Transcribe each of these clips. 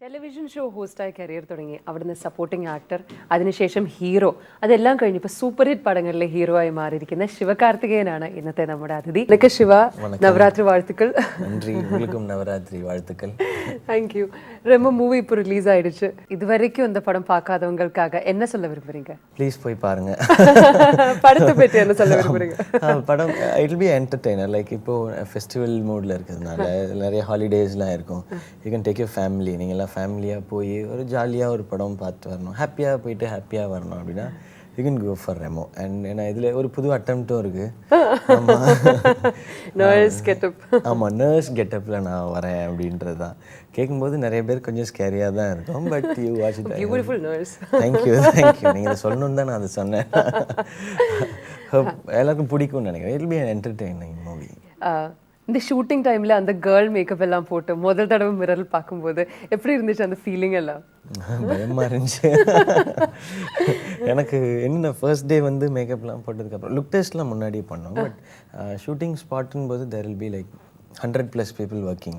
Television show ഹോസ്റ്റായി career തുടങ്ങി, അവിടുന്ന് supporting actor, അതിനുശേഷം ഹീറോ, അതെല്ലാം കഴിഞ്ഞ് ഇപ്പോൾ സൂപ്പർ ഹിറ്റ് പടങ്ങളിലെ ഹീറോ ആയി മാറിയിരിക്കുന്ന ശിവകാർത്തികേയനാണ് ഇന്നത്തെ നമ്മുടെ അതിഥി. ഇതൊക്കെ ശിവ, നവരാത്രി വാഴ്ത്തുക്കൾ. நவராத்திரி வாழ்த்துக்கள். தேங்க்யூ. ரெமோ மூவி இப்போ ரிலீஸ் ஆயிடுச்சு. இது வரைக்கும் இந்த படம் பார்க்காதவங்களுக்காக என்ன சொல்ல விரும்புறீங்க? ப்ளீஸ் போய் பாருங்க. படத்தை பற்றி என்ன சொல்ல விரும்புறீங்க? படம் இட் பி என்டர்டெய்னர். லைக் இப்போ ஃபெஸ்டிவல் மூடில் இருக்கிறதுனால நிறைய ஹாலிடேஸ்லாம் இருக்கும். You can take your family. நீங்கள்லாம் ஃபேமிலியாக போய் ஒரு ஜாலியாக ஒரு படம் பார்த்து வரணும், ஹாப்பியாக போயிட்டு ஹாப்பியாக வரணும் அப்படின்னா you can go for Remo. And ஏன்னா இதில் ஒரு புது அட்டம்ப்டும் இருக்குது. Nurse getup. ஆமாம், நர்ஸ் கெட்டப்பில் நான் வரேன் அப்படின்றது தான். கேட்கும்போது நிறைய பேர் கொஞ்சம் ஸ்கேரியாக தான் இருக்கும். But you watch it. Beautiful nurse. Thank you. நீங்கள் சொல்லணுன்னு தான் நான் அதை சொன்னேன். எல்லாருக்கும் பிடிக்கும்னு நினைக்கிறேன். It be an entertaining movie. இந்த ஷூட்டிங் டைமில் அந்த கேர்ள் மேக்கப் எல்லாம் போட்டு முதல் தடவை மிரரில் பார்க்கும்போது எப்படி இருந்துச்சு அந்த ஃபீலிங் எல்லாம்? பயமாக இருந்துச்சு. எனக்கு என்ன ஃபர்ஸ்ட் டே வந்து மேக்கப்லாம் போட்டதுக்கப்புறம் லுக் டெஸ்ட்லாம் முன்னாடியே பண்ணோம். பட் ஷூட்டிங் ஸ்பாட்டுன்னு போது there will be like 100+ people working.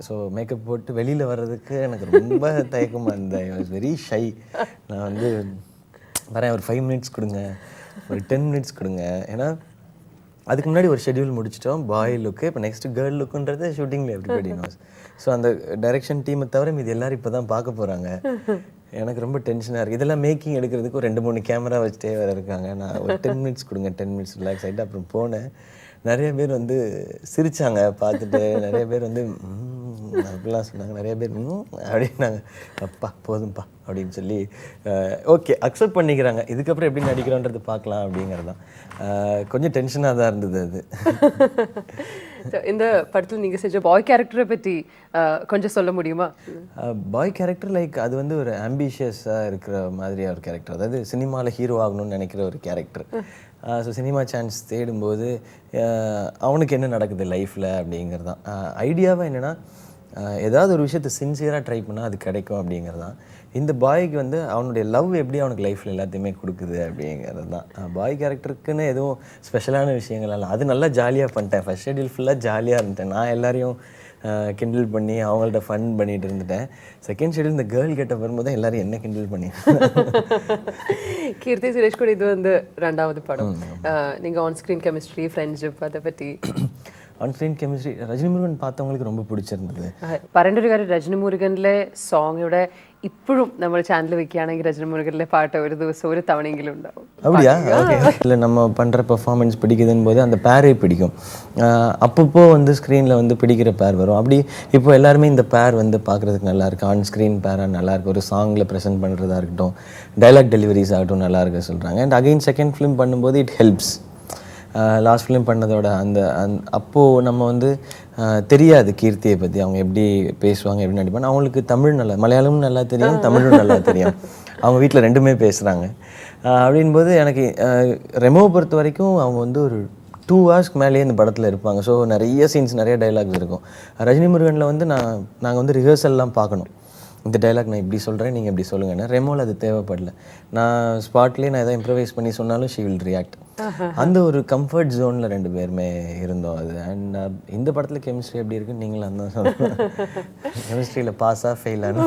So makeup போட்டு வெளியில் வர்றதுக்கு எனக்கு ரொம்ப தயக்கமாக இருந்தேன். I was very shy. நான் வந்து வரேன், ஒரு 5 மினிட்ஸ் கொடுங்க, ஒரு 10 மினிட்ஸ் கொடுங்க. ஏன்னா அதுக்கு முன்னாடி ஒரு ஷெட்யூல் முடிச்சிட்டோம், பாய் லுக்கு. இப்போ நெக்ஸ்ட் கேர்ள் லுக்குன்றது ஷூட்டிங்கில் எவ்ரிபடி நோஸ். ஸோ அந்த டைரக்ஷன் டீமை தவிர இது எல்லோரும் இப்போ தான் பார்க்க போகிறாங்க. எனக்கு ரொம்ப டென்ஷனாக இருக்குது. இதெல்லாம் மேக்கிங் எடுக்கிறதுக்கு ஒரு 2-3 கேமரா வச்சுட்டே வேறு இருக்காங்க. நான் ஒரு 10 மினிட்ஸ் கொடுங்க, 10 மினிட்ஸ் ரிலாக்ஸ் ஆகிட்டு அப்புறம் போனேன். நிறைய பேர் வந்து சிரித்தாங்க பார்த்துட்டு. நிறைய பேர் வந்து அப்படிலாம் சொன்னாங்க. நிறைய பேர் அப்படின்னாங்க. அப்பா போதும்ப்பா அப்படின்னு சொல்லி ஓகே அக்செப்ட் பண்ணிக்கிறாங்க. இதுக்கப்புறம் எப்படி நடிக்கிறோன்றது பார்க்கலாம் அப்படிங்கிறது தான். கொஞ்சம் டென்ஷனாக தான் இருந்தது அது. இந்த படத்தில் நீங்கள் செஞ்ச பாய் கேரக்டரை பற்றி கொஞ்சம் சொல்ல முடியுமா? பாய் கேரக்டர் லைக் அது வந்து ஒரு ஆம்பிஷியஸாக இருக்கிற மாதிரியாக ஒரு கேரக்டர். அதாவது சினிமாவில் ஹீரோ ஆகணும்னு நினைக்கிற ஒரு கேரக்டர். ஸோ சினிமா சான்ஸ் தேடும்போது அவனுக்கு என்ன நடக்குது லைஃப்பில் அப்படிங்கிறது தான். ஐடியாவாக என்னென்னா ஏதாவது ஒரு விஷயத்தை சின்சியராக ட்ரை பண்ணால் அது கிடைக்கும் அப்படிங்கிறது தான். இந்த பாய்க்கு வந்து அவனுடைய லவ் எப்படி அவனுக்கு லைஃப்பில் எல்லாத்தையுமே கொடுக்குது அப்படிங்கிறது தான். பாய் கேரக்டருக்குன்னு எதுவும் ஸ்பெஷலான விஷயங்கள் இல்லை. அது நல்லா ஜாலியாக பண்ணிட்டேன். ஃபர்ஸ்ட் ஷெட்யூல் ஃபுல்லாக ஜாலியாக இருந்துட்டேன். நான் எல்லாரையும் கிண்டில் பண்ணி அவங்கள்ட்ட ஃபன் பண்ணிட்டு இருந்துட்டேன். செகண்ட் ஷெட்யூல் இந்த கேர்ள் கிட்ட வரும்போது தான் எல்லாரும் என்ன கிண்டில் பண்ணி. கீர்த்தி சுரேஷ் கூட இது வந்து 2வது படம். நீங்கள் ஆன் ஸ்க்ரீன் கெமிஸ்ட்ரி, ஃப்ரெண்ட்ஷிப் அதை பற்றி? On screen chemistry Rajini Murugan பார்த்தவங்களுக்கு ரொம்ப പിടിച്ചിരുന്നത്. പറയേണ്ട ഒരു കാര്യം, രജനി മുരുകനിലെ സോങ് ഇവിടെ ഇപ്പോഴും നമ്മൾ ചാനൽ വെക്കുകയാണെങ്കിൽ രജനി മുരുകനിലെ പാട്ട് ഒരു ദിവസം ഒരു തവണയെങ്കിലും ഉണ്ടാവും. அப்படியா? ஓகே. இல்லை நம்ம பண்ணுற பெர்ஃபார்மன்ஸ் பிடிக்குதுன்னு போது அந்த பேரே பிடிக்கும். அப்பப்போ வந்து ஸ்க்ரீனில் வந்து பிடிக்கிற பேர் வரும். அப்படி இப்போ எல்லாருமே இந்த பேர் வந்து பார்க்குறதுக்கு நல்லாயிருக்கு. ஆன் ஸ்க்ரீன் பேராக நல்லாயிருக்கு. ஒரு சாங்கில் ப்ரெசென்ட் பண்ணுறதா இருக்கட்டும், டைலாக் டெலிவரிஸ் ஆகட்டும் நல்லாயிருக்கு சொல்கிறாங்க. அண்ட் அகைன் செகண்ட் ஃபிலிம் பண்ணும்போது இட் ஹெல்ப்ஸ். லாஸ்ட் ஃபிலிம் பண்ணதோட அப்போது நம்ம வந்து தெரியாது கீர்த்தியை பற்றி, அவங்க எப்படி பேசுவாங்க, எப்படி நடிப்பாங்க. அவங்களுக்கு தமிழ் நல்லா, மலையாளமும் நல்லா தெரியும், தமிழும் நல்லா தெரியும். அவங்க வீட்டில் 2மே பேசுகிறாங்க. அப்படின்போது எனக்கு ரெமோவை பொறுத்த வரைக்கும் அவங்க வந்து ஒரு 2 ஹவர்ஸ்க்கு மேலேயே இந்த படத்தில் இருப்பாங்க. ஸோ நிறைய சீன்ஸ், நிறைய டைலாக்ஸ் இருக்கும். ரஜினி முருகனில் வந்து நாங்கள் வந்து ரிஹர்சல்லாம் பார்க்கணும். இந்த டைலாக் நான் இப்படி சொல்கிறேன், நீங்கள் இப்படி சொல்லுங்கன்னு. ரெமோவில் அது தேவைப்படல. நான் ஸ்பாட்லேயே நான் எதாவது இம்ப்ரவைஸ் பண்ணி சொன்னாலும் ஷி வில் ரியாக்ட். அந்த ஒரு கம்ஃபர்ட் ஜோனில் 2 பேருமே இருந்தோம் அது. அண்ட் இந்த படத்தில் கெமிஸ்ட்ரி எப்படி இருக்குன்னு நீங்களும் தான் சொல்லுங்கள். കെമിസ്ട്രിയിൽ പാസ്സാ ഫെയിലാണ്.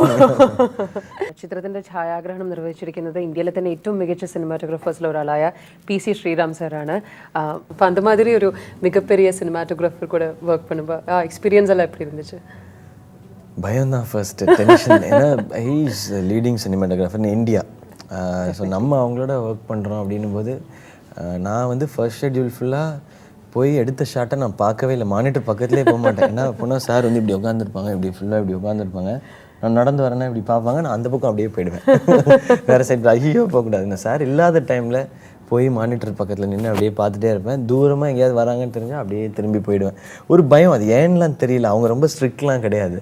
ചിത്രത്തിൻ്റെ ഛായാഗ്രഹണം നിർവഹിച്ചിരിക്കുന്നത് ഇന്ത്യയിലെ തന്നെ ഏറ്റവും മികച്ച സിനിമാറ്റോഗ്രാഫേഴ്സിൽ ഒരാളായ PC ശ്രീറാം സാറാണ്. അപ്പം അந்தமாதிரி ஒரு மிகப்பெரிய சினிமாட்டோகிராஃபர் கூட ஒர்க் பண்ணும்போது எக்ஸ்பீரியன்ஸ் எல்லாம் எப்படி இருந்துச்சு? பயம்தான் ஃபர்ஸ்ட், டென்ஷன். ஏன்னா he's leading cinematographer in India. So நம்ம அவங்களோட ஒர்க் பண்ணுறோம் அப்படின்னும் போது நான் வந்து ஃபர்ஸ்ட் ஷெட்யூல் ஃபுல்லாக போய் எடுத்த ஷாட்டை நான் பார்க்கவே இல்லை. மானிட்டர் பக்கத்துலேயே போக மாட்டேன். ஏன்னா போனால் சார் வந்து இப்படி உட்காந்துருப்பாங்க, இப்படி ஃபுல்லாக இப்படி உட்காந்துருப்பாங்க. நான் நடந்து வரேன்னா இப்படி பார்ப்பாங்க, நான் அந்த பக்கம் அப்படியே போயிடுவேன். வேறு சைடு ஐயோ போகக்கூடாது. இந்த சார் இல்லாத டைமில் போய் மானிட்டர் பக்கத்தில் நின்று அப்படியே பார்த்துட்டே இருப்பேன். தூரமாக எங்கேயாவது வராங்கன்னு தெரிஞ்சால் அப்படியே திரும்பி போயிடுவேன். ஒரு பயம், அது ஏன்லாம் தெரியல. அவங்க ரொம்ப ஸ்ட்ரிக்ட்லாம் கிடையாது.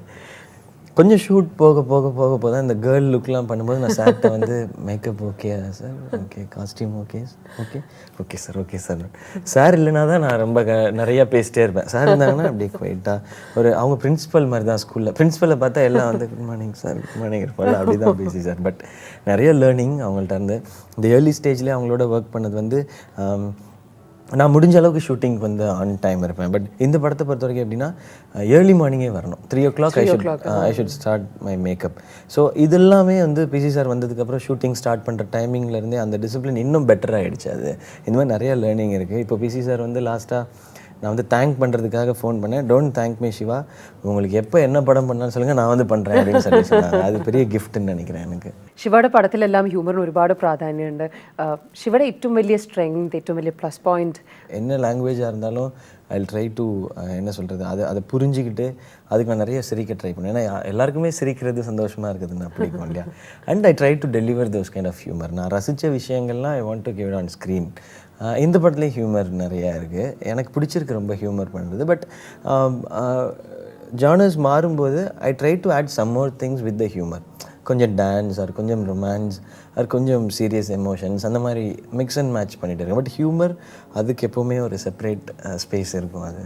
கொஞ்சம் ஷூட் போக போக போக போக தான் இந்த கேர்ள் லுக்லாம் பண்ணும்போது நான் சார்கிட்ட வந்து makeup okay sir, okay costume okay okay okay sir, okay sir. Sir இல்லைனா தான் நான் ரொம்ப நிறையா பேசிட்டே இருப்பேன். சார் இருந்தாங்கன்னா அப்படியே குவைட்டாக ஒரு அவங்க பிரின்ஸிபல் மாதிரி தான். ஸ்கூலில் பிரின்ஸிபலை பார்த்தா எல்லாம் வந்து good morning sir, good morning இருப்பாங்க, அப்படி தான் பேசி சார். பட் நிறைய லேர்னிங் அவங்கள்ட்ட இருந்து. இந்த ஏர்லி ஸ்டேஜ்லேயே அவங்களோட ஒர்க் பண்ணது வந்து நான் முடிஞ்ச அளவுக்கு ஷூட்டிங்க்கு வந்து ஆன் டைம் இருப்பேன். பட் இந்த படத்தை பொறுத்த வரைக்கும் எப்படின்னா ஏர்லி மார்னிங்கே வரணும். 3 o'clock I should start my makeup. So இது எல்லாமே வந்து பிசி சார் வந்ததுக்கப்புறம் ஷூட்டிங் ஸ்டார்ட் பண்ணுற டைமிங்லேருந்தே அந்த டிசிப்ளின் இன்னும் பெட்டர் ஆகிடுச்சு. அது இந்த மாதிரி நிறைய லேர்னிங் இருக்குது. இப்போ பிசி சார் வந்து லாஸ்ட்டாக நான் வந்து தேங்க் பண்ணுறதுக்காக ஃபோன் பண்ணேன். டோன்ட் தேங்க் மீ சிவா, உங்களுக்கு எப்போ என்ன படம் பண்ணாலும் சொல்லுங்கள், நான் வந்து பண்ணுறேன் அப்படின்னு சொல்லி சொன்னாங்க. அது பெரிய கிஃப்ட்னு நினைக்கிறேன் എനിക്ക്. ശിവയുടെ പടത്തിലെല്ലാം ഹ്യൂമറിന് ഒരുപാട് പ്രാധാന്യമുണ്ട്. ശിവയുടെ ഏറ്റവും വലിയ സ്ട്രെങ്ത്, ഏറ്റവും വലിയ പ്ലസ് പോയിന്റ് என்ன லாங்குவேஜாக இருந்தாலும் ஐ ட்ரை டு என்ன சொல்கிறது, அதை புரிஞ்சுக்கிட்டு அதுக்கு நான் நிறைய சிரிக்க ட்ரை பண்ணேன். ஏன்னா எல்லாருக்குமே சிரிக்கிறது சந்தோஷமாக இருக்குது நான் பிடிக்கும் இல்லையா. And I try to deliver those kind of humour. நான் ரசித்த விஷயங்கள்லாம் I want to give it on screen. இந்த படத்துலேயும் ஹியூமர் நிறையா இருக்குது. எனக்கு பிடிச்சிருக்கு ரொம்ப ஹியூமர் பண்ணுறது. பட் ஜானர்ஸ் மாறும்போது I try to add some more things with the humour. கொஞ்சம் டான்ஸ் ஆர் கொஞ்சம் ரொமான்ஸ் ஆர் கொஞ்சம் சீரியஸ் எமோஷன்ஸ் அந்த மாதிரி மிக்ஸ் அண்ட் மேட்ச் பண்ணிட்டு இருக்கேன். பட் ஹியூமர் அதுக்கு எப்போவுமே ஒரு செப்பரேட் ஸ்பேஸ் இருக்கும். அது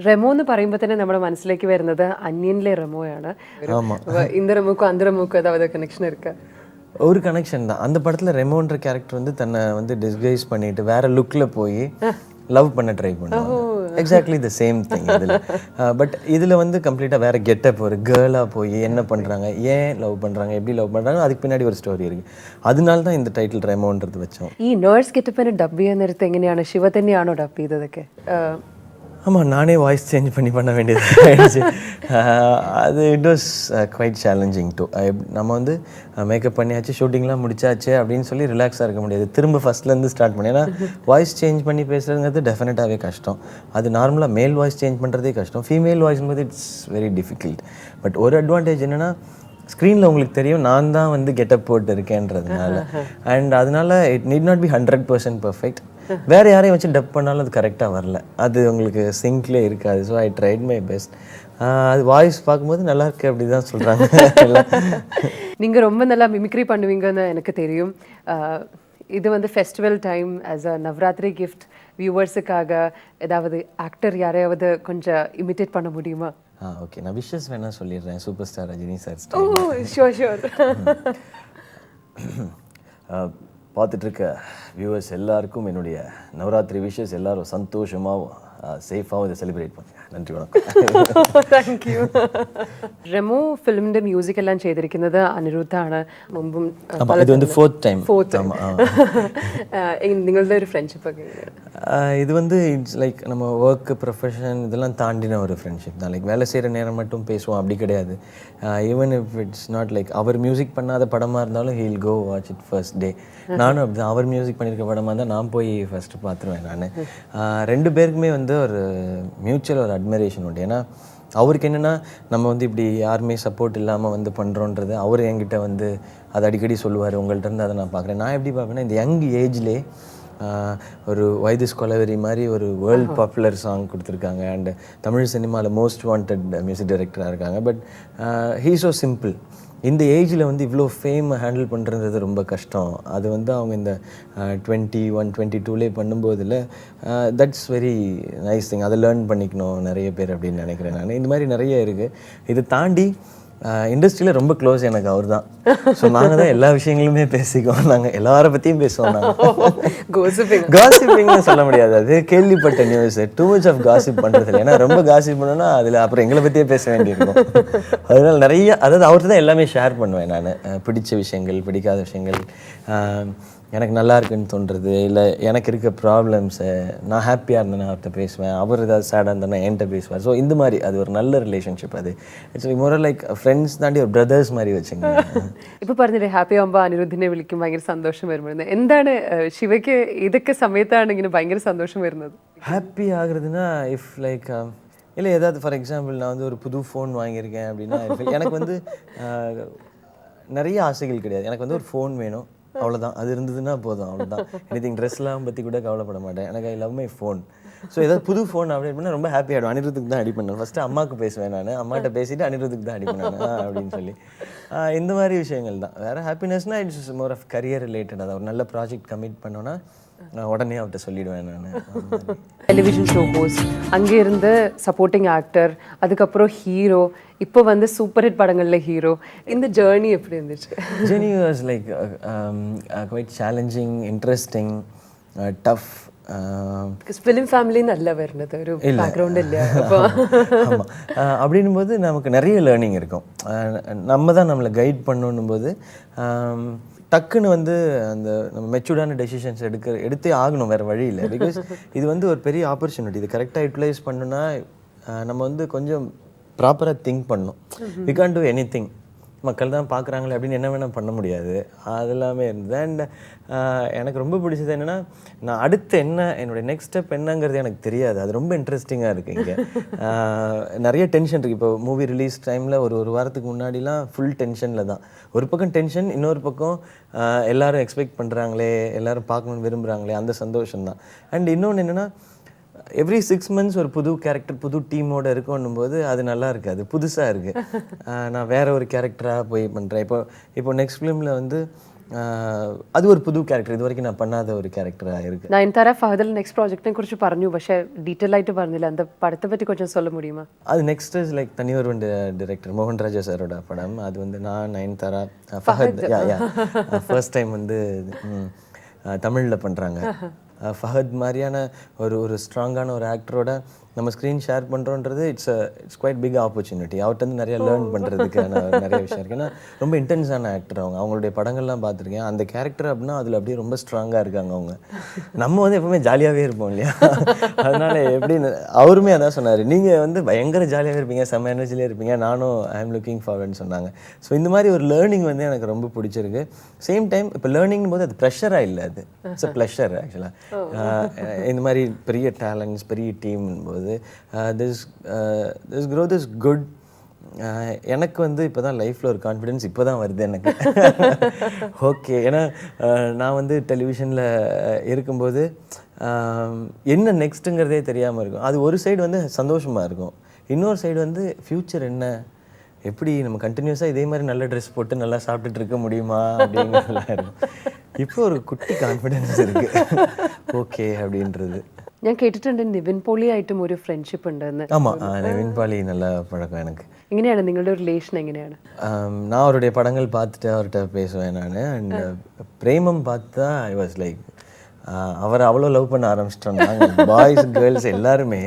റെമോ എന്ന് പറയുമ്പോൾ തന്നെ നമ്മുടെ മനസ്സിലേക്ക് വരുന്നത് അന്യനിലെ റെമോയാണ്. இந்த ரெமோக்கும் அந்த ரெமோக்கும் ஏதாவது கனெக்ஷன் இருக்கா? ஒரு கனெக்ஷன் தான். அந்த படத்தில் ரெமோன்ற கேரக்டர் வந்து தன்னை வந்து டிஸ்கைஸ் பண்ணிட்டு வேற லுக்கில் போய் லவ் பண்ண ட்ரை பண்ணுவாங்க. எக்ஸாக்ட்லி த சேம் திங் இதில். பட் இதில் வந்து கம்ப்ளீட்டாக வேறு கெட்டப், ஒரு கேர்ளாக போய் என்ன பண்ணுறாங்க, ஏன் லவ் பண்ணுறாங்க, எப்படி லவ் பண்ணுறாங்க, அதுக்கு பின்னாடி ஒரு ஸ்டோரி இருக்குது. அதனால தான் இந்த டைட்டில் ரெமோன்றது வச்சோம். ഈ നേഴ്സ് ഗെറ്റപ്പിന് ഡബ് ചെയ്യുന്ന നേരത്ത് എങ്ങനെയാണ്? ശിവ തന്നെയാണോ ഡബ് ചെയ്തതൊക്കെ? ஆமாம், நானே வாய்ஸ் சேஞ்ச் பண்ண வேண்டியது ஆயிடுச்சு. அது it was quite challenging too. நம்ம வந்து மேக்கப் பண்ணியாச்சு, ஷூட்டிங்லாம் முடிச்சாச்சு அப்படின்னு சொல்லி ரிலாக்ஸாக இருக்க முடியாது. திரும்ப ஃபஸ்ட்லேருந்து ஸ்டார்ட் பண்ணி, ஏன்னா வாய்ஸ் சேஞ்ச் பண்ணி பேசுகிறதுங்கிறது டெஃபினட்டாகவே கஷ்டம். அது நார்மலாக மேல் வாய்ஸ் சேஞ்ச் பண்ணுறதே கஷ்டம். ஃபீமேல் வாய்ஸ்ம்போது இட்ஸ் வெரி டிஃபிகல்ட். பட் ஒரு அட்வான்டேஜ் என்னென்னா, ஸ்க்ரீனில் உங்களுக்கு தெரியும் நான் தான் வந்து கெட்டப் போட்டு இருக்கேன்றதுனால. அண்ட் அதனால it need not be 100% perfect. வேறு யாரையும் வச்சு டப் பண்ணாலும் அது கரெக்டாக வரல, அது உங்களுக்கு சிங்க்லே இருக்காது. So I tried my best. அது வாய்ஸ் பார்க்கும்போது நல்லா இருக்கு அப்படி தான் சொல்கிறாங்க. நீங்கள் ரொம்ப நல்லா மிமிக்ரி பண்ணுவீங்கன்னு எனக்கு தெரியும். இது வந்து festival time as a Navaratri gift வியூவர்ஸுக்காக ஏதாவது ஆக்டர் யாரையாவது கொஞ்சம் இமிட்டேட் பண்ண முடியுமா? ஓகே, நான் விஷஸ் வேணா சொல்லிடுறேன். Super star Rajini sir. Sure sure. பார்த்துட்டு இருக்க வியூவர்ஸ் எல்லாருக்கும் என்னுடைய நவராத்திரி விஷஸ். எல்லாரும் சந்தோஷமாகவும் சேஃபாகவும் இதை செலிப்ரேட் பண்ணுங்க. நன்றி, வணக்கம். താങ്ക്യൂ. റെമോ ഫിലിമിന്റെ മ്യൂസിക് എല്ലാം ചെയ്തിരിക്കുന്നത് അനിരുദ്ധാണ്. മുമ്പും ഇത് வந்து ஃபோர்த் டைம். നിങ്ങളുടെ ഒരു ഫ്രണ്ട്ഷിപ്പ് ഒക്കെ இது வந்து இட்ஸ் லைக் நம்ம ஒர்க் ப்ரொஃபஷன் இதெல்லாம் தாண்டின ஒரு ஃப்ரெண்ட்ஷிப் தான். லைக் வேலை செய்கிற நேரம் மட்டும் பேசுவோம் அப்படி கிடையாது. Even if it's not like அவர் மியூசிக் பண்ணாத படமாக இருந்தாலும் he'll go watch it first day. நானும் அப்படி தான். அவர் மியூசிக் பண்ணியிருக்க படமாக இருந்தால் நான் போய் ஃபஸ்ட்டு பார்த்துருவேன். நான் ரெண்டு பேருக்குமே வந்து ஒரு மியூச்சுவல் ஒரு அட்மிரேஷன் உண்டு. ஏன்னா அவருக்கு என்னென்னா, நம்ம வந்து இப்படி யாருமே சப்போர்ட் இல்லாமல் வந்து பண்ணுறோன்றது அவர் என்கிட்ட வந்து அதை அடிக்கடி சொல்லுவார். உங்கள்கிட்ட இருந்து அதை நான் பார்க்குறேன். நான் எப்படி பார்ப்பேன்னா, இந்த யங் ஏஜ்லேயே ஒரு வைதிஸ் கொலவெரி மாதிரி ஒரு வேர்ல்ட் பாப்புலர் சாங் கொடுத்துருக்காங்க. அண்ட் தமிழ் சினிமாவில் மோஸ்ட் வாண்டட் மியூசிக் டைரக்டராக இருக்காங்க. But he so simple. இந்த ஏஜில் வந்து இவ்வளோ ஃபேம் ஹேண்டில் பண்ணுறது ரொம்ப கஷ்டம். அது வந்து அவங்க இந்த 21, 22லே பண்ணும்போதில் தட்ஸ் வெரி நைஸ் திங். அதை லேர்ன் பண்ணிக்கணும் நிறைய பேர் அப்படின்னு நினைக்கிறேன் நான். இந்த மாதிரி நிறைய இருக்குது. இதை தாண்டி இண்டஸ்ட்ரியில் ரொம்ப க்ளோஸ் எனக்கு அவர் தான். ஸோ நாங்கள் தான் எல்லா விஷயங்களுமே பேசிக்குவோம். நாங்கள் எல்லாரை பற்றியும் பேசுவோம். காசிப்பிங்னு சொல்ல முடியாது, அது கேள்விப்பட்ட news. Too much of gossip பண்ணுறது இல்லை. ஏன்னா ரொம்ப காசிப் பண்ணோன்னா அதில் அப்புறம் எங்களை பற்றியே பேச வேண்டியிருக்கும். அதனால் நிறைய, அதாவது அவர்கிட்ட தான் எல்லாமே ஷேர் பண்ணுவேன் நான். பிடிச்ச விஷயங்கள், பிடிக்காத விஷயங்கள், எனக்கு நல்லா இருக்குன்னு தோன்றுறது, இல்லை எனக்கு இருக்க ப்ராப்ளம்ஸை, நான் ஹாப்பியாக இருந்தேன்னா அவர்கிட்ட பேசுவேன். அவர் ஏதாவது சேடாக இருந்தேன்னா என்கிட்ட பேசுவார். ஸோ இந்த மாதிரி அது ஒரு நல்ல ரிலேஷன்ஷிப். அது ஆக்சுவலி மோர் லைக் ഫ്രണ്ട്സ് தாண்டி ഒരു ബ്രദേഴ്സ് மாதிரி വச்சுங்க. ഇപ്പോൾ പറഞ്ഞില്ലേ ഹാപ്പി ആകുമ്പോൾ അനിരുദ്ധിനെ വിളിക്കും ഭയങ്കര സന്തോഷം വരുന്നത്. എന്താണ് ശിവയ്ക്ക് ഇതൊക്കെ സമയത്താണ് ഇങ്ങനെ ഭയങ്കര സന്തോഷം വരുന്നത്? ஹாப்பி ஆகுறதுன்னா இஃப் லைக் இல்லை ஏதாவது ஃபார் எக்ஸாம்பிள் நான் வந்து ஒரு புது ஃபோன் வாங்கியிருக்கேன் அப்படின்னா எனக்கு வந்து நிறைய ஆசைகள் கிடையாது. எனக்கு வந்து ஒரு ஃபோன் வேணும், அவ்வளோதான். அது இருந்ததுன்னா போதும், அவ்வளோதான். எனிதிங் ட்ரெஸ்லாம் பற்றி கூட கவலைப்பட மாட்டேன். எனக்கு I love my phone. So ஏதாவது புது ஃபோன் அப்டேட் பண்ணால் ரொம்ப ஹாப்பி ஆகிடும். அனிருத்துக்கு தான் அடி பண்ணேன். ஃபஸ்ட்டு அம்மாவுக்கு பேசுவேன் நான். அம்மாட்ட பேசிவிட்டு அனிருத்துக்கு தான் அடி பண்ணேன் அப்படின்னு சொல்லி. இந்த மாதிரி விஷயங்கள் தான். வேறு ஹாப்பினஸ்னால் it's more of career related. அதை ஒரு நல்ல ப்ராஜெக்ட் கமிட் பண்ணோன்னா உடனே அவர்கிட்ட சொல்லிடுவேன் நான். டெலிவிஷன் ஷோ ஹோஸ்ட், அங்கே இருந்து சப்போர்ட்டிங் ஆக்டர், அதுக்கப்புறம் ஹீரோ, இப்போ வந்து சூப்பர் ஹிட் படங்களில் ஹீரோ. இந்த ஜேர்னி எப்படி இருந்துச்சு? Journey was like quite challenging, interesting. Tough. Film family நல்லா வருന്നത് ஒரு பேக்ரவுண்ட் இல்லையா அப்போ ஆமாம். அப்படின்னும் போது நமக்கு நிறைய லேர்னிங் இருக்கும். நம்ம தான் நம்மளை கைட் பண்ணணும் போது டக்குன்னு வந்து அந்த நம்ம மெச்சூர்டான டெசிஷன்ஸ் எடுத்தே ஆகணும், வேறு வழி இல்லை. பிகாஸ் இது வந்து ஒரு பெரிய ஆப்பர்ச்சுனிட்டி. இது கரெக்டாக யூட்டிலைஸ் பண்ணணும்னா நம்ம வந்து கொஞ்சம் ப்ராப்பராக திங்க் பண்ணணும். We can't do anything, மக்கள் தான் பார்க்குறாங்களே அப்படின்னு என்ன வேணால் பண்ண முடியாது. அது எல்லாமே இருந்தது. அண்ட் எனக்கு ரொம்ப பிடிச்சது என்னென்னா, நான் அடுத்து என்ன என்னுடைய நெக்ஸ்ட் ஸ்டெப் என்னங்கிறது எனக்கு தெரியாது. அது ரொம்ப இன்ட்ரெஸ்டிங்காக இருக்குது. இங்கே நிறைய டென்ஷன் இருக்குது. இப்போ மூவி ரிலீஸ் டைமில் ஒரு வாரத்துக்கு முன்னாடிலாம் ஃபுல் டென்ஷனில் தான். ஒரு பக்கம் டென்ஷன், இன்னொரு பக்கம் எல்லோரும் எக்ஸ்பெக்ட் பண்ணுறாங்களே, எல்லோரும் பார்க்கணுன்னு விரும்புகிறாங்களே, அந்த சந்தோஷம் தான். அண்ட் இன்னொன்று என்னென்னா, எவ்ரி 6 months ஒரு புது கேரக்டர் புது டீமோடு இருக்கணும் போது அது நல்லா இருக்குது, அது புதுசாக இருக்குது. நான் வேற ஒரு கேரக்டராக போய் பண்ணுறேன். இப்போ நெக்ஸ்ட் ஃபிலிமில் வந்து അത് ഒരു പുതു ക്യാരക്ടർ ഇതുവരെയ്ക്കും ഞാൻ പണ്ണാത്ത ഒരു ക്യാരക്ടറായിരിക്കും. നയൻതാര ഫഹദിൽ നെക്സ്റ്റ് പ്രോജക്റ്റിനെ കുറിച്ച് പറഞ്ഞു, പക്ഷേ ഡീറ്റെയിൽ ആയിട്ട് പറഞ്ഞില്ല. அந்த படத்தை பற்றி கொஞ்சம் சொல்ல முடியுமா? அது next is like Thaniyoruvan director மோகன் ராஜா சாரோட படம். அது வந்து நான் நயன்தாரா ஃபஹத் ஃபர்ஸ்ட் டைம் வந்து தமிழில் பண்ணுறாங்க. ஃபஹத் மாதிரியான ஒரு ஸ்ட்ராங்கான ஒரு ஆக்டரோட நம்ம ஸ்க்ரீன் ஷேர் பண்ணுறோன்றது இட்ஸ் குவைட் பிக் ஆப்பர்ச்சுனிட்டி. அவர்கிட்ட வந்து நிறைய லேர்ன் பண்ணுறதுக்கான நிறைய விஷயம் இருக்குது. ஏன்னா ரொம்ப இன்டென்ஸான ஆக்டர் அவங்களுடைய படங்கள்லாம் பார்த்துருக்கேன். அந்த கேரக்டர் அப்படின்னா அதில் அப்படியே ரொம்ப ஸ்ட்ராங்காக இருக்காங்க அவங்க. நம்ம வந்து எப்பவுமே ஜாலியாகவே இருப்போம் இல்லையா? அதனால் எப்படின்னு அவருமே அதான் சொன்னார், நீங்கள் வந்து பயங்கர ஜாலியாகவே இருப்பீங்க, செம்ம எனர்ஜிலே இருப்பீங்க, நானும் ஐ எம் லுக்கிங் ஃபார்வர்ட்னு சொன்னாங்க. ஸோ இந்த மாதிரி ஒரு லேர்னிங் வந்து எனக்கு ரொம்ப பிடிச்சிருக்கு. சேம் டைம் இப்போ லேர்னிங் போது அது ப்ரெஷராக இல்லை, அது இட்ஸ் அ ப்ளஷர் ஆக்சுவலாக. இந்த மாதிரி பெரிய டேலண்ட்ஸ் பெரிய டீம் போது திஸ் growth is good. எனக்கு வந்து இப்போ தான் லைஃப்பில் ஒரு கான்ஃபிடென்ஸ் இப்போ தான் வருது எனக்கு. ஓகே, ஏன்னா நான் வந்து டெலிவிஷனில் இருக்கும்போது என்ன நெக்ஸ்ட்டுங்கிறதே தெரியாமல் இருக்கும். அது ஒரு சைடு வந்து சந்தோஷமாக இருக்கும், இன்னொரு சைடு வந்து ஃப்யூச்சர் என்ன, எப்படி நம்ம கண்டினியூஸாக இதே மாதிரி நல்ல ட்ரெஸ் போட்டு நல்லா சாப்பிட்டுட்டு இருக்க முடியுமா அப்படிங்கிறதுலாம் இருக்கும். இப்போ ஒரு குட்டி கான்ஃபிடென்ஸ் இருக்குது ஓகே அப்படின்றது. ഞാൻ കേട്ടിട്ടുണ്ട് നിവിൻ പോളി ആയിട്ടും ഒരു ഫ്രണ്ട്ഷിപ്പ് ഉണ്ടെന്ന്. ஆமாம், நிவின் பாலி நல்ல பழக்கம் எனக்கு. എങ്ങനെയാണ് നിങ്ങളുടെ റിലേഷൻ എങ്ങനെയാണ്? நான் அவருடைய படங்கள் பார்த்துட்டு அவர்கிட்ட பேசுவேன் நான். அண்ட் பிரேமம் பார்த்தா ஐ வாஸ் லைக் அவரை அவ்வளோ லவ் பண்ண ஆரம்பிச்சிட்டோம் நாங்கள், பாய்ஸ் கேர்ள்ஸ் எல்லாருமே.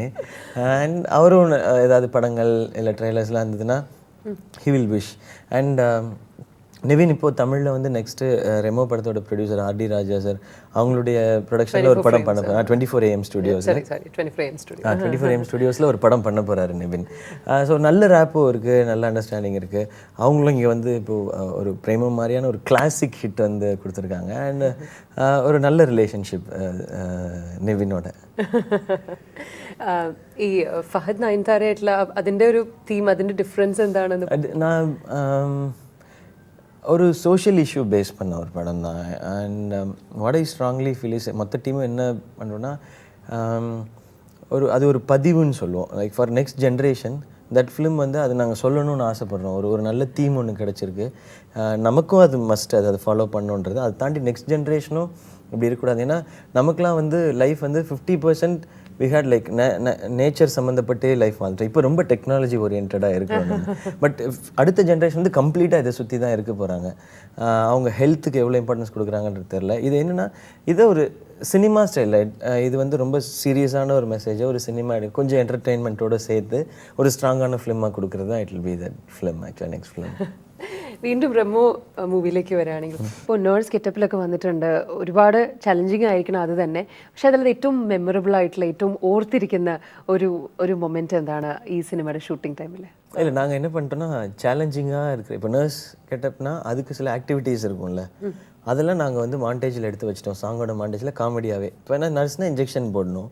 அண்ட் அவரும் ஏதாவது படங்கள் இல்லை ட்ரெய்லர்ஸ்லாம் இருந்ததுன்னா he will wish. And Nivin இப்போது தமிழில் வந்து நெக்ஸ்ட்டு ரெமோ படத்தோட ப்ரொடியூசர் ஆர்டி ராஜா சார் அவங்களுடைய ப்ரொடக்ஷனில் ஒரு படம் பண்ண போகிறார். 24 AM ஸ்டுடியோஸ் 24 AM ஸ்டுடியோஸில் ஒரு படம் பண்ண போகிறாரு நிவின். ஸோ நல்ல ரேப்போ இருக்குது, நல்ல அண்டர்ஸ்டாண்டிங் இருக்குது. அவங்களும் இங்கே வந்து இப்போது ஒரு பிரேமம் மாதிரியான ஒரு கிளாசிக் ஹிட் வந்து கொடுத்துருக்காங்க. அண்ட் ஒரு நல்ல ரிலேஷன்ஷிப் നിവിനോட. ഈ ഫഹദ് നയൻതാരയായിട്ടുള്ള അതിൻ്റെ ഒരു തീം, അതിൻ്റെ ഡിഫറൻസ് എന്താണെന്ന്? நான் ஒரு சோஷியல் இஷ்யூ பேஸ் பண்ண ஒரு படம் தான். And what I strongly feel is மொத்த டீமும் என்ன பண்ணுறோன்னா அது ஒரு பதிவுன்னு சொல்லுவோம். Like for next generation that film வந்து அது நாங்கள் சொல்லணும்னு ஆசைப்பட்றோம். ஒரு நல்ல தீம் ஒன்று கிடச்சிருக்கு, நமக்கும் அது மஸ்ட், அதை ஃபாலோ பண்ணணுன்றது. அதை தாண்டி நெக்ஸ்ட் ஜென்ரேஷனும் இப்படி இருக்கக்கூடாது. ஏன்னா நமக்குலாம் வந்து லைஃப் வந்து 50% வி ஹேட் லைக் நேச்சர் சம்மந்தப்பட்டே லைஃப் வாழ்ந்துட்டோம். இப்போ ரொம்ப டெக்னாலஜி ஓரியன்டாக இருக்கணும். பட் அடுத்த ஜென்ரேஷன் வந்து கம்ப்ளீட்டாக இதை சுற்றி தான் இருக்க போகிறாங்க. அவங்க ஹெல்த்துக்கு எவ்வளோ இம்பார்ட்டன்ஸ் கொடுக்குறாங்கன்றது தெரில. இது என்னென்னா இதை ஒரு சினிமா ஸ்டைலில் இது வந்து ரொம்ப சீரியஸான ஒரு மெசேஜை ஒரு சினிமா கொஞ்சம் என்டர்டெயின்மெண்ட்டோடு சேர்த்து ஒரு ஸ்ட்ராங்கான ஃபிலிமாக கொடுக்குறது தான் it will be that film ஆக்சுவலாக நெக்ஸ்ட் ஃபிலிம். വീണ്ടും റെമോ മൂവിയിലേക്ക് വരികയാണെങ്കിൽ, ഇപ്പോൾ നേഴ്സ് ഗെറ്റപ്പിലൊക്കെ വന്നിട്ടുണ്ട്. ഒരുപാട് ചലഞ്ചിങ് ആയിരിക്കണം അത് തന്നെ. പക്ഷേ അതിൽ ഏറ്റവും മെമ്മറബിൾ ആയിട്ടുള്ള ഏറ്റവും ഓർത്തിരിക്കുന്ന ഒരു മൊമെന്റ് എന്താണ് ഈ സിനിമയുടെ ഷൂട്ടിംഗ് ടൈമിൽ? இல்லை, நாங்கள் என்ன பண்ணிட்டோம்னா சேலஞ்சிங்காக இருக்குது. இப்போ நர்ஸ் கெட்டப்னா அதுக்கு சில ஆக்டிவிட்டீஸ் இருக்கும்ல, அதெல்லாம் நாங்கள் வந்து மாண்டேஜில் எடுத்து வச்சிட்டோம். சாங்கோட மாண்டேஜில் காமெடியாகவே. இப்போ என்ன நர்ஸ்னால் இன்ஜெக்ஷன் போடணும்,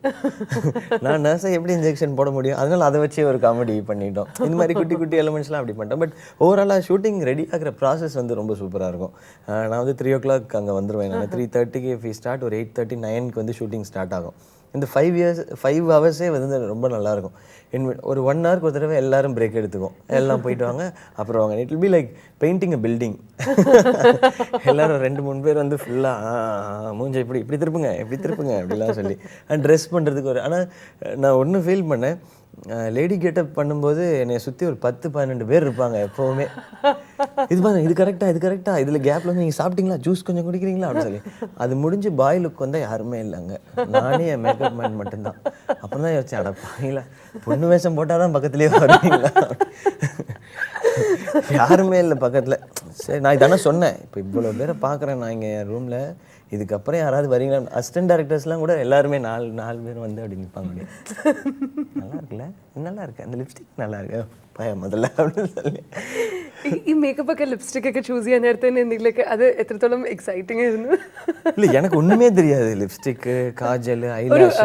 நான் நர்ஸை எப்படி இன்ஜெக்ஷன் போட முடியும், அதனால் அதை வச்சே ஒரு காமெடி பண்ணிட்டோம். இந்த மாதிரி குட்டி குட்டி எலிமெண்ட்ஸ்லாம் அப்படி பண்ணிட்டோம். பட் ஓவராலாக ஷூட்டிங் ரெடி ஆகிற ப்ராசஸ் வந்து ரொம்ப சூப்பராக இருக்கும். நான் வந்து 3 o'clock அங்கே வந்துடுவேன். நான் 3:30க்கு ஃபீ ஸ்டார்ட், ஒரு 8:30 9க்கு வந்து ஷூட்டிங் ஸ்டார்ட் ஆகும். இந்த 5 ஹவர்ஸே வந்து ரொம்ப நல்லாயிருக்கும். ஒரு 1 ஹவருக்கு ஒரு தடவை எல்லாரும் பிரேக் எடுத்துக்கும், எல்லாம் போயிட்டு வாங்க அப்புறம் வாங்க. It will be like painting a building. எல்லோரும் 2-3 பேர் வந்து ஃபுல்லாக மூஞ்சை இப்படி திருப்புங்க அப்படிலாம் சொல்லி ட்ரெஸ் பண்ணுறதுக்கு ஆனால் நான் ஒன்று ஃபீல் பண்ணேன். லேடி கெட்டப் பண்ணும்போது என்னை சுற்றி ஒரு 10-12 பேர் இருப்பாங்க எப்போவுமே. இது பாருங்க, இது கரெக்டாக இதில் கேப்பில் வந்து நீங்கள் சாப்பிட்டீங்களா, ஜூஸ் கொஞ்சம் குடிக்கிறீங்களா அப்படின்னு சொல்லி. அது முடிஞ்சு பாய் லுக் வந்தால் யாருமே இல்லைங்க, நானே என் மேக்கப் மேன் மட்டும்தான். அப்புறம் தான் யோசிச்சேன், அடப்பாங்களா பொண்ணு வேஷம் போட்டால் தான் பக்கத்துலேயே வருவீங்களா, யாருமே இல்லை பக்கத்தில். சரி, நான் இதானே சொன்னேன், இப்போ இவ்வளோ பேரை பார்க்குறேன் நான் இங்கே என் ரூமில், இதுக்கப்புறம் யாராவது வரீங்களா, அசிஸ்டன்ட் டேரக்டர்ஸ்லாம் கூட எல்லாருமே 4 பேர் வந்து அப்படி நிற்பாங்க. நல்லா இருக்குல்ல, நல்லா இருக்கு, அந்த லிப்ஸ்டிக் நல்லா இருக்கு പയ മുതല ഈ മേക്കപ്പ് ഒക്കെ ലിപ്സ്റ്റിക് ഒക്കെ ചൂസ് ചെയ്യാൻ നേരത്തെ തന്നെ എന്തെങ്കിലുമൊക്കെ അത് എത്രത്തോളം എക്സൈറ്റിംഗ് ആയിരുന്നു? ഇല്ല എനിക്ക് ഒന്നുമേ தெரியாது. ലിപ്സ്റ്റിക്, കാജൽ, ഐലാഷ്,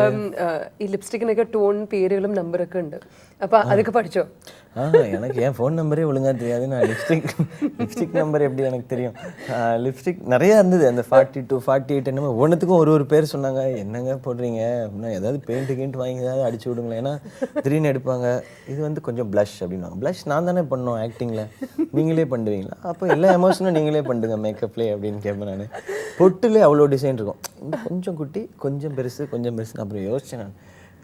ഈ ലിപ്സ്റ്റിക്കിനൊക്കെ ടോൺ പേരുകളും നമ്പറൊക്കെ ഉണ്ട്. அப்போ அதுக்கு படிச்சோ? எனக்கு என் ஃபோன் நம்பரே ஒழுங்காக தெரியாது. நான் லிப்ஸ்டிக் நம்பர் எப்படி எனக்கு தெரியும்? லிப்ஸ்டிக் நிறையா இருந்தது, அந்த 42, 48 என்னமோ ஒவ்வொன்றுத்துக்கும் ஒரு பேர் சொன்னாங்க. என்னங்க போடுறீங்க அப்படின்னா, ஏதாவது பெயிண்ட் வாங்கி ஏதாவது அடிச்சு விடுங்களேன், ஏன்னா திடீர்னு எடுப்பாங்க. இது வந்து கொஞ்சம் ப்ளஷ் அப்படின்னா, ப்ளஷ் நான் தானே பண்ணோம் ஆக்டிங்கில், நீங்களே பண்ணுவீங்களா? அப்போ எல்லா எமோஷனும் நீங்களே பண்ணுங்க மேக்கப்லேயே அப்படின்னு கேட்பேன் நான். பொட்டுலேயே அவ்வளோ டிசைன் இருக்கும், கொஞ்சம் குட்டி, கொஞ்சம் பெருசு, கொஞ்சம் பெருசுன்னு. அப்புறம் யோசிச்சேன் நான்,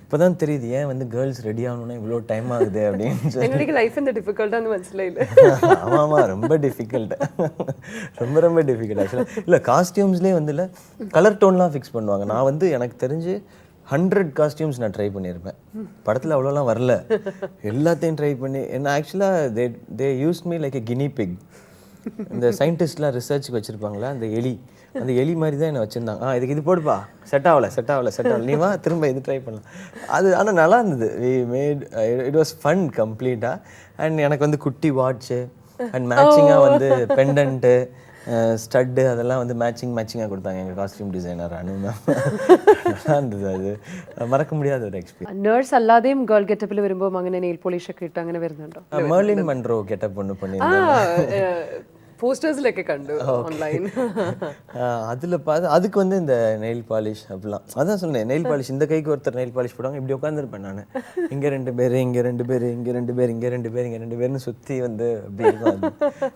இப்போ தான் தெரியுது ஏன் வந்து கேர்ள்ஸ் ரெடி ஆகணும்னா இவ்வளோ டைம் ஆகுது அப்படின்னு சொல்லி. எங்களுக்கு லைஃப் இந்த டிஃபிகல்ட்டாக மனசில் ஆமாம், ரொம்ப டிஃபிகல்ட், ரொம்ப டிஃபிகல்ட் ஆக்சுவலாக. இல்லை காஸ்டியூம்ஸ்லேயே வந்து இல்லை கலர் டோன்லாம் ஃபிக்ஸ் பண்ணுவாங்க. நான் வந்து எனக்கு தெரிஞ்சு 100 காஸ்டியூம்ஸ் நான் ட்ரை பண்ணியிருப்பேன். படத்தில் அவ்வளோலாம் வரல, எல்லாத்தையும் ட்ரை பண்ணி என்ன ஆக்சுவலாக they use me like a guinea pig. இந்த சயின்டிஸ்ட்லாம் ரிசர்ச்சுக்கு வச்சுருப்பாங்களா, அந்த எலி மாதிரி தான் என்னை வச்சுருந்தாங்க. இதுக்கு இது போடுப்பா, செட் ஆகலை, நீ வா திரும்ப இது ட்ரை பண்ணலாம். அது ஆனால் நல்லா இருந்தது. We made it was fun கம்ப்ளீட்டாக. அண்ட் எனக்கு வந்து குட்டி வாட்ச்சு அண்ட் மேட்சிங்காக வந்து பெண்டன்ட்டு, ஸ்டட்டு அதெல்லாம் வந்து மேட்சிங்காக கொடுத்தாங்க எங்கள் காஸ்டியூம் டிசைனர் அனு மேம். நல்லா இருந்தது, அது மறக்க முடியாத ஒரு எக்ஸ்பீரியன்ஸ். നേഴ്സ് അല്ലാതെയും ഗേൾ ഗെറ്റപ്പിൽ വരുമ്പോൾ അങ്ങനെ നെയിൽ പോളിഷ് ഒക്കെ ഇട്ട് അങ്ങനെ വരുന്നുണ്ടോ? മെർലിൻ മൺറോ ഗെറ്റപ്പ് ഒന്ന് பண்ணியிருந்தேன், போஸ்டர்ஸ்லൊക്കെ கண்டு ஆன்லைன். அதில் பார்த்து அதுக்கு வந்து இந்த நெயில் பாலிஷ் அப்படிலாம், அதான் சொன்னேன், நெயில் பாலிஷ் இந்த கைக்கு ஒருத்தர் நெயில் பாலிஷ் போடுவாங்க, இப்படி உட்காந்துருப்பேன் நான், இங்கே 2 பேர், இங்கே 2 பேர், இங்கே 2 பேர், இங்கே 2 பேர், இங்கே 2 பேர்னு சுற்றி வந்து அப்படி இருக்கும்.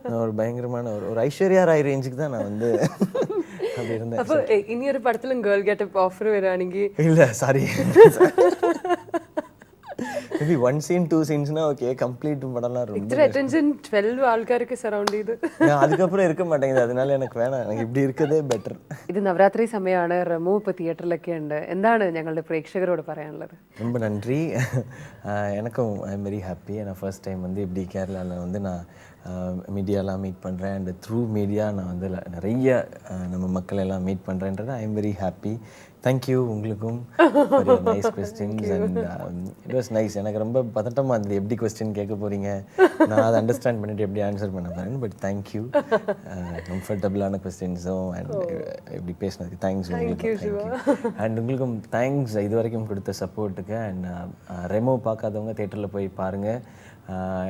நான் ஒரு பயங்கரமான ஒரு ஐஸ்வர்யா ராய் ரேஞ்சுக்கு தான் நான் வந்து அப்படி இருந்தேன். അപ്പോൾ ഇനി ഒരു പടത്തിലും ഗേൾ ഗെറ്റപ്പ് ഓഫർ വരാണെങ്കിൽ? இல்லை சாரி, மேபி 1 சீன் 2 சீன்ஸ்னா ஓகே, கம்ப்ளீட் படம்லாம் ரொம்ப ഇത്ര അറ്റൻഷൻ 12 ആൾക്കാർക്ക് സറൗണ്ട് ചെയ്ത് அதுக்கப்புறம் இருக்க மாட்டேங்குது, அதனால எனக்கு வேணாம், எனக்கு இப்படி இருக்கதே பெட்டர். ഇത് നവരാത്രി സമയമാണ്, റെമോ ഇപ്പോൾ തിയേറ്ററിലൊക്കെ ഉണ്ട്, എന്താണ് ഞങ്ങളുടെ പ്രേക്ഷകരോട് പറയാനുള്ളത്? ரொம்ப நன்றி. எனக்கும் ஐ எம் வெரி ஹாப்பி. நான் ஃபர்ஸ்ட் டைம் வந்து இப்படி கேரளாவில் வந்து நான் மீடியாலாம் மீட் பண்ணுறேன், அண்ட் த்ரூ மீடியா நான் வந்து நிறைய நம்ம மக்கள் எல்லாம் மீட் பண்ணுறேன்றது I am very happy. Thank you உங்களுக்கும் for nice questions and it was nice. எனக்கு ரொம்ப பதட்டமாக இருந்தது, எப்படி கொஸ்டின் கேட்க போகிறீங்க, நான் அதை அண்டர்ஸ்டாண்ட் பண்ணிட்டு எப்படி ஆன்சர் பண்ண போகிறேன். பட் தேங்க்யூ, கம்ஃபர்டபுளான கொஸ்டின்ஸும் அண்ட் எப்படி பேசினதுக்கு தேங்க்ஸ் உங்களுக்கு. அண்ட் உங்களுக்கும் தேங்க்ஸ் இது வரைக்கும் கொடுத்த சப்போர்ட்டுக்கு. அண்ட் ரெமோ பார்க்காதவங்க தேட்டரில் போய் பாருங்கள்.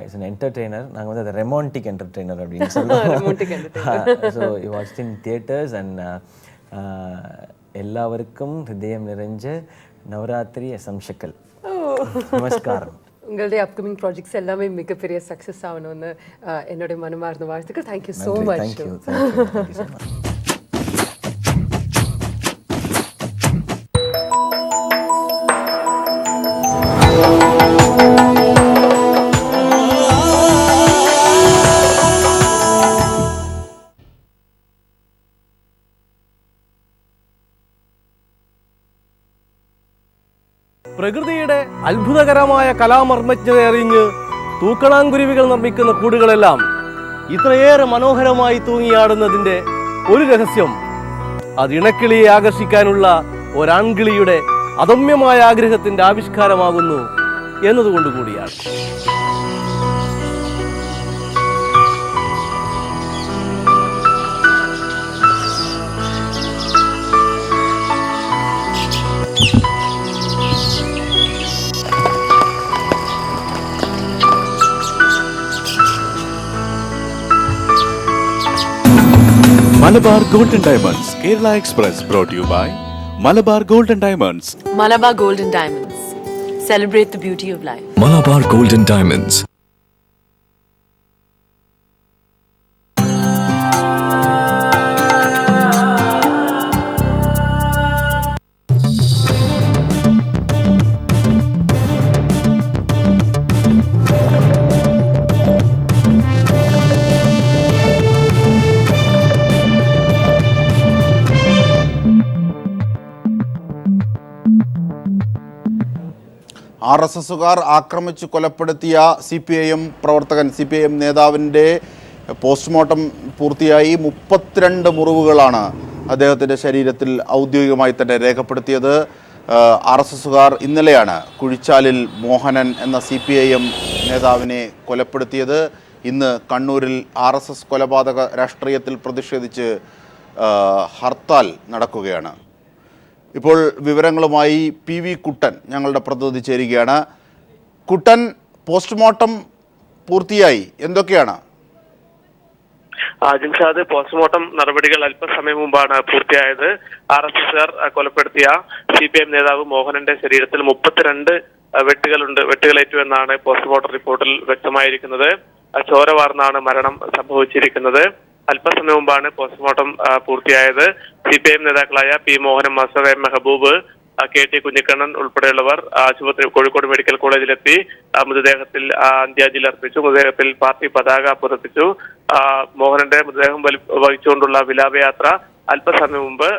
It's an entertainer. நாங்கள் வந்து அதை ரெமான்டிக் என்டர்டெய்னர் அப்படின்னு சொல்லுவோம். So you watch in theatres. And எல்லாருக்கும் ஹிருதயம் நிறைஞ்ச நவராத்திரி அசம்ஷக்கள். நமஸ்காரம். உங்களுடைய அப்கமிங் ப்ராஜெக்ட்ஸ் எல்லாமே மிகப்பெரிய சக்ஸஸ் ஆகணும்னு என்னுடைய மனமார்ந்த வாழ்த்துக்கள். Thank you so much. Thank you so much. പ്രകൃതിയുടെ അത്ഭുതകരമായ കലാമർമ്മജ്ഞത അറിഞ്ഞ് തൂക്കണാങ്കുരുവികൾ നിർമ്മിക്കുന്ന കൂടുകളെല്ലാം ഇത്രയേറെ മനോഹരമായി തൂങ്ങിയാടുന്നതിൻ്റെ ഒരു രഹസ്യം അത് ഇണക്കിളിയെ ആകർഷിക്കാനുള്ള ഒരാൺകിളിയുടെ അദമ്യമായ ആഗ്രഹത്തിൻ്റെ ആവിഷ്കാരമാകുന്നു എന്നതുകൊണ്ടുകൂടിയാണ്. Malabar Golden Diamonds, Kerala Express, brought to you by Malabar Golden Diamonds. Malabar Golden Diamonds. Celebrate the beauty of life. Malabar Golden Diamonds. RSSുകാർ ആക്രമിച്ചു കൊലപ്പെടുത്തിയ CPIM പ്രവർത്തകൻ CPIM നേതാവിൻ്റെ പോസ്റ്റ്മോർട്ടം പൂർത്തിയായി. 32 മുറിവുകളാണ് അദ്ദേഹത്തിൻ്റെ ശരീരത്തിൽ ഔദ്യോഗികമായി തന്നെ രേഖപ്പെടുത്തിയത്. RSSുകാർ ഇന്നലെയാണ് കുഴിച്ചാലിൽ മോഹനൻ എന്ന CPIM നേതാവിനെ കൊലപ്പെടുത്തിയത്. ഇന്ന് കണ്ണൂരിൽ RSS കൊലപാതക രാഷ്ട്രീയത്തിൽ പ്രതിഷേധിച്ച് ഹർത്താൽ നടക്കുകയാണ്. ഇപ്പോൾ വിവരങ്ങളുമായി PV കുട്ടൻ ഞങ്ങളുടെ പ്രതിനിധി ചേരുകയാണ്. കുട്ടൻ, പോസ്റ്റ്മോർട്ടം പൂർത്തിയായി, എന്തൊക്കെയാണ്? ജിംഷാദ്, പോസ്റ്റ്മോർട്ടം നടപടികൾ അല്പസമയം മുമ്പാണ് പൂർത്തിയായത്. RSSുകാർ കൊലപ്പെടുത്തിയ CPIM നേതാവ് മോഹനന്റെ ശരീരത്തിൽ 32 വെട്ടുകളേറ്റു എന്നാണ് പോസ്റ്റ്മോർട്ടം റിപ്പോർട്ടിൽ വ്യക്തമായിരിക്കുന്നത്. ചോര വാർന്നാണ് മരണം സംഭവിച്ചിരിക്കുന്നത്. അല്പസമയം മുമ്പാണ് പോസ്റ്റ്മോർട്ടം പൂർത്തിയായത്. CPIM നേതാക്കളായ P Mohanan master, M Mehboob, KT Kunhikannan ഉൾപ്പെടെയുള്ളവർ ആശുപത്രി കോഴിക്കോട് മെഡിക്കൽ കോളേജിലെത്തി മൃതദേഹത്തിൽ അന്ത്യാഞ്ജലി അർപ്പിച്ചു. മൃതദേഹത്തിൽ പാർട്ടി പതാക പുതപ്പിച്ചു. മോഹനന്റെ മൃതദേഹം വഹിച്ചുകൊണ്ടുള്ള വിലാപയാത്ര അല്പസമയം മുമ്പ്